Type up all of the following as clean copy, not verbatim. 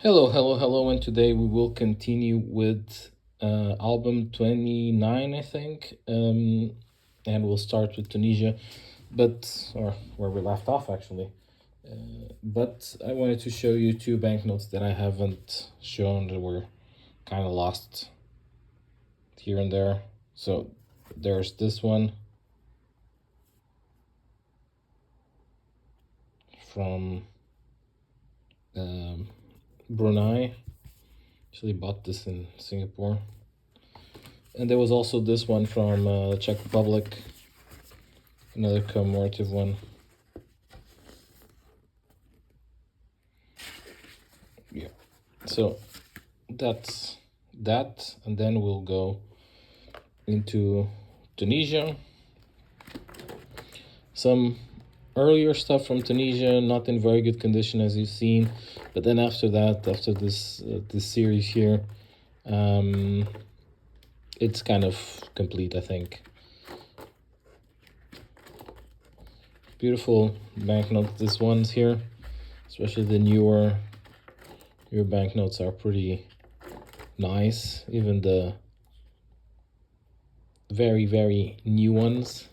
Hello, hello, hello, and today we will continue with album 29, I think, and we'll start with Tunisia, or where we left off actually. But I wanted to show you two banknotes that I haven't shown that were kind of lost here and there. So there's this one from Brunei. Actually bought this in Singapore. And there was also this one from Czech Republic, another commemorative one. Yeah, so that's that, and then we'll go into Tunisia. Some earlier stuff from Tunisia, not in very good condition as you've seen, but then after that, after this series here, it's kind of complete, I think. Beautiful banknote. This one's here, especially the newer banknotes are pretty nice. Even the very new ones.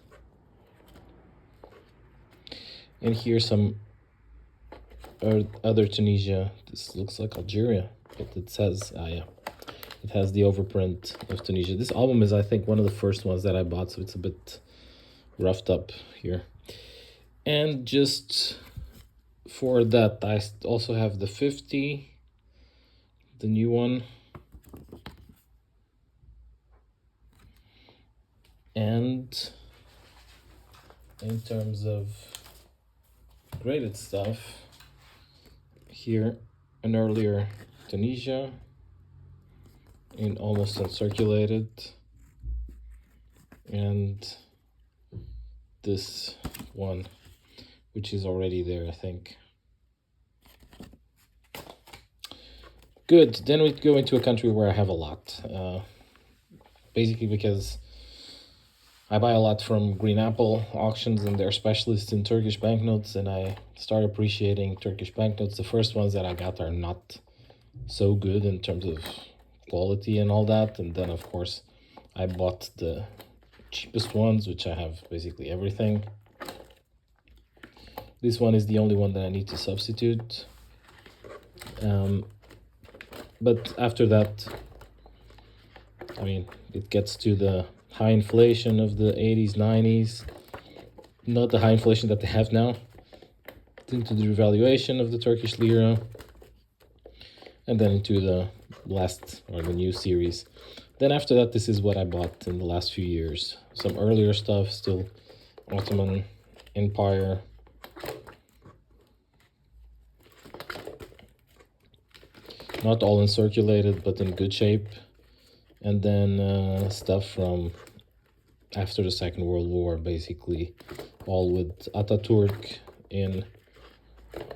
And here's some other Tunisia. This looks like Algeria, but it says, yeah, it has the overprint of Tunisia. This album is, I think, one of the first ones that I bought, so it's a bit roughed up here. And just for that, I also have the 50, the new one. And in terms of graded stuff, here an earlier Tunisia in almost uncirculated, and this one which is already there, I think. Good. Then we go into a country where I have a lot, basically because I buy a lot from Green Apple auctions, and they're specialists in Turkish banknotes, and I start appreciating Turkish banknotes. The first ones that I got are not so good in terms of quality and all that, and then of course I bought the cheapest ones, which I have basically everything. This one is the only one that I need to substitute. But after that, I mean, it gets to the high inflation of the 80s, 90s. Not the high inflation that they have now. Into the revaluation of the Turkish lira. And then into the last, or the new series. Then after that, this is what I bought in the last few years. Some earlier stuff, still Ottoman Empire. Not all uncirculated, but in good shape. And then stuff from after the Second World War, basically all with Ataturk in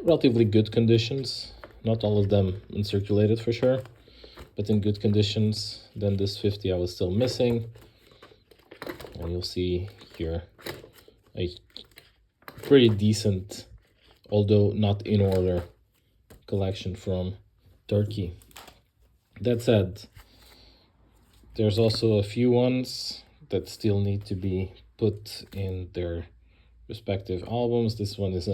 relatively good conditions. Not all of them uncirculated for sure, but in good conditions. Then this 50 I was still missing. And you'll see here a pretty decent, although not in order, collection from Turkey. That said, there's also a few ones that still need to be put in their respective albums. This one is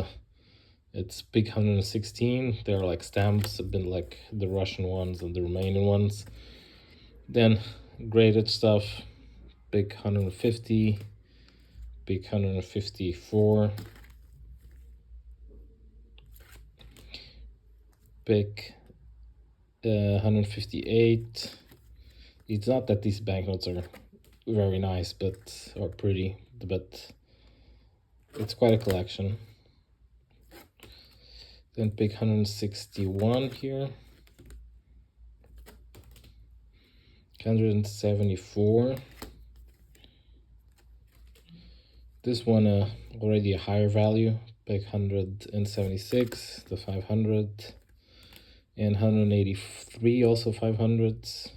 it's Big 116. They're like stamps, a bit like the Russian ones and the Romanian ones. Then graded stuff, Big 150, Big 154, Big 158. It's not that these banknotes are very nice, or pretty, but it's quite a collection. Then Big 161 here, 174. This one already a higher value, Big 176, the 500, and 183 also 500s.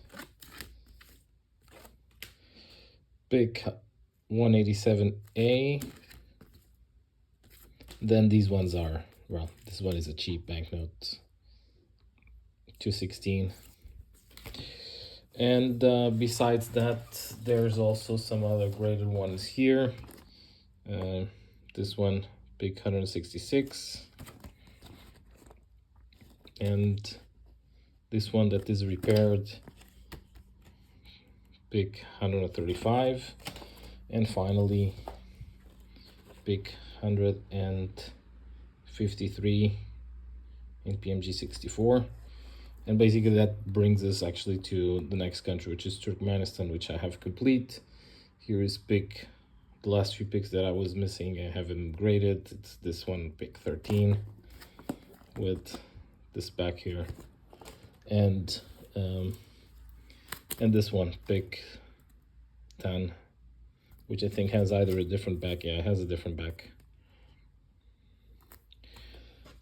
Big 187A. Then these ones are, well, this one is a cheap banknote. 216. And besides that, there's also some other graded ones here. This one, big 166. And this one that is repaired, big 135. And finally, big 153 in PMG 64. And basically that brings us actually to the next country, which is Turkmenistan, which I have complete. Here is pick, the last few picks that I was missing, I haven't graded. It's this one, pick 13, with this back here. And this one, pick 10, which I think has either a different back. Yeah, it has a different back.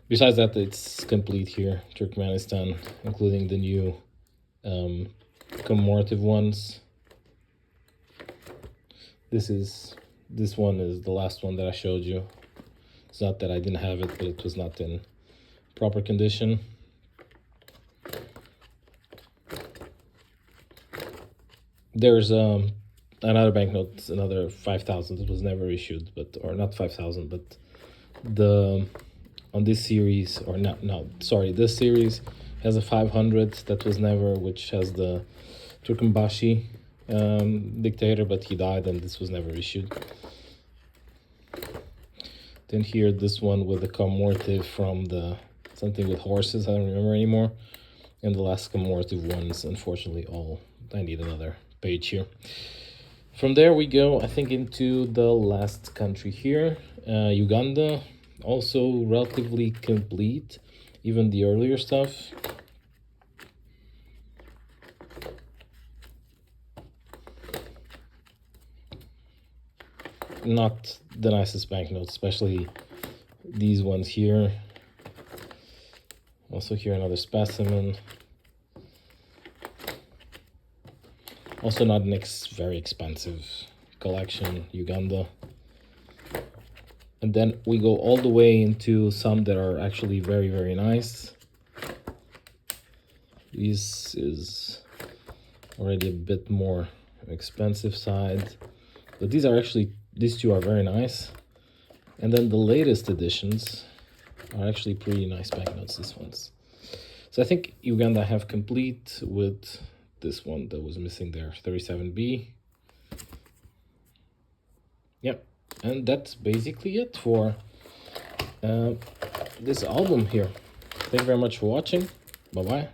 Besides that, it's complete here, Turkmenistan, including the new commemorative ones. This one is the last one that I showed you. It's not that I didn't have it, but it was not in proper condition. There's another banknote, another 5,000 that was never issued, but, or not 5,000, but the on this series, or this series has a 500 that was never, which has the Turkmenbashi dictator, but he died and this was never issued. Then here, this one with the commemorative from the something with horses, I don't remember anymore. And the last commemorative ones, unfortunately, all. I need another page here. From there we go, I think, into the last country here, Uganda. Also relatively complete, even the earlier stuff. Not the nicest banknotes, especially these ones here. Also here another specimen. Also not an very expensive collection, Uganda. And then we go all the way into some that are actually very, very nice. This is already a bit more expensive side, but these two are very nice. And then the latest editions are actually pretty nice banknotes, these ones. So I think Uganda have complete with this one that was missing there, 37B. Yep. And that's basically it for this album here. Thank you very much for watching. Bye-bye.